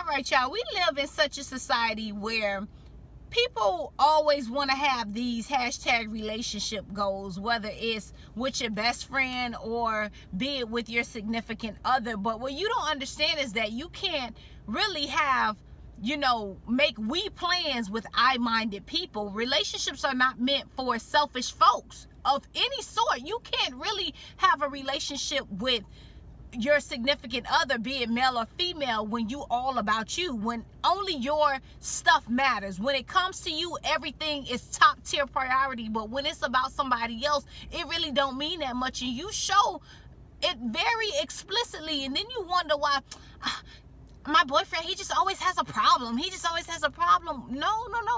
right, y'all, we live in such a society where people always want to have these hashtag relationship goals, whether it's with your best friend or be it with your significant other. But what you don't understand is that you can't really have, make we plans with I-minded people. Relationships are not meant for selfish folks of any sort. You can't really have a relationship with your significant other, be it male or female, when you all about you, when only your stuff matters. When it comes to you, everything is top tier priority. But when it's about somebody else, it really don't mean that much, and you show it very explicitly. And then you wonder why my boyfriend, he just always has a problem. He just always has a problem. No.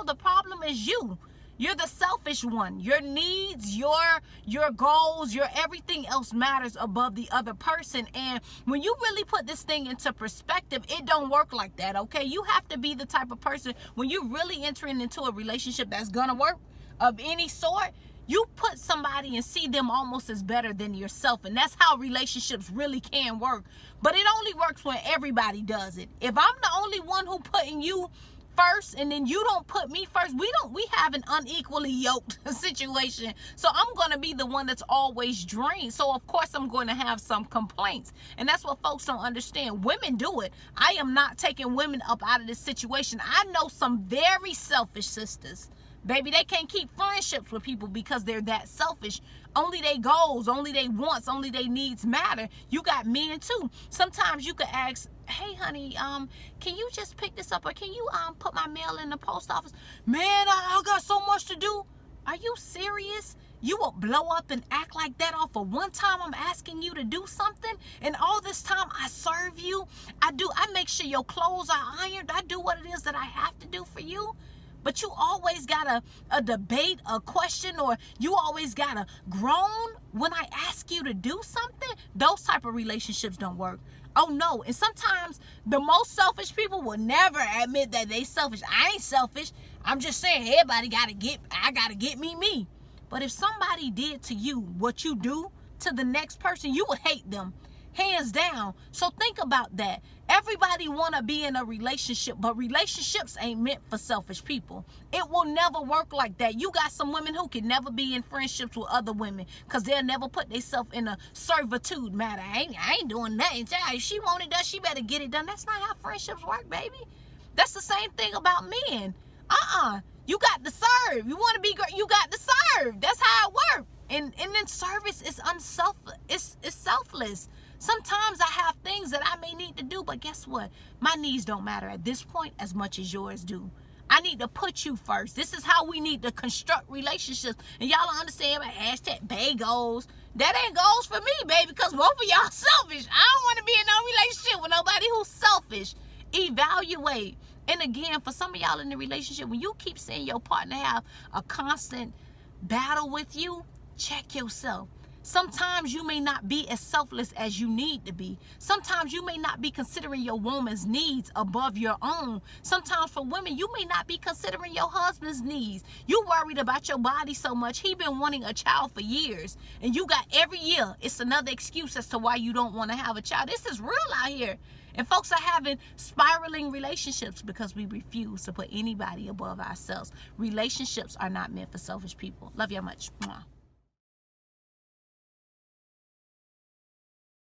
The problem is you. You're the selfish one. Your needs, your goals, your everything else matters above the other person. And when you really put this thing into perspective, it don't work like that, okay? You have to be the type of person, when you're really entering into a relationship that's gonna work of any sort, you put somebody and see them almost as better than yourself. And that's how relationships really can work. But it only works when everybody does it. If I'm the only one who putting you first and then you don't put me first, we have an unequally yoked situation. So I'm going to be the one that's always drained. So of course I'm going to have some complaints. And that's what folks don't understand. Women do it. I am not taking women up out of this situation. I know some very selfish sisters. Baby, they can't keep friendships with people because they're that selfish. Only they goals, only they wants, only they needs matter. You got men too. Sometimes you could ask, hey honey, can you just pick this up, or can you put my mail in the post office? Man, I got so much to do. Are you serious? You will blow up and act like that off of one time I'm asking you to do something, and all this time I serve you. I make sure your clothes are ironed. I do what it is that I have to do for you. But you always got a debate, a question, or you always got to groan when I ask you to do something. Those type of relationships don't work. Oh no. And sometimes the most selfish people will never admit that they selfish. I ain't selfish. I'm just saying everybody I gotta get me. But if somebody did to you what you do to the next person, you would hate them. Hands down. So think about that. Everybody want to be in a relationship, but relationships ain't meant for selfish people. It will never work like that. You got some women who can never be in friendships with other women because they'll never put themselves in a servitude matter. I ain't doing nothing. If she want it done, she better get it done. That's not how friendships work, baby. That's the same thing about men. You got to serve. You want to be great, you got to serve. That's how it works. And then service is it's selfless. Sometimes I have things that I may need to do, but guess what? My needs don't matter at this point as much as yours do. I need to put you first. This is how we need to construct relationships. And y'all don't understand about hashtag bae goals. That ain't goals for me, baby, because both of y'all selfish. I don't want to be in no relationship with nobody who's selfish. Evaluate. And again, for some of y'all in the relationship, when you keep seeing your partner have a constant battle with you, check yourself. Sometimes you may not be as selfless as you need to be. Sometimes you may not be considering your woman's needs above your own. Sometimes for women, you may not be considering your husband's needs. You worried about your body so much. He been wanting a child for years. And you got every year, it's another excuse as to why you don't want to have a child. This is real out here. And folks are having spiraling relationships because we refuse to put anybody above ourselves. Relationships are not meant for selfish people. Love you much. Mwah.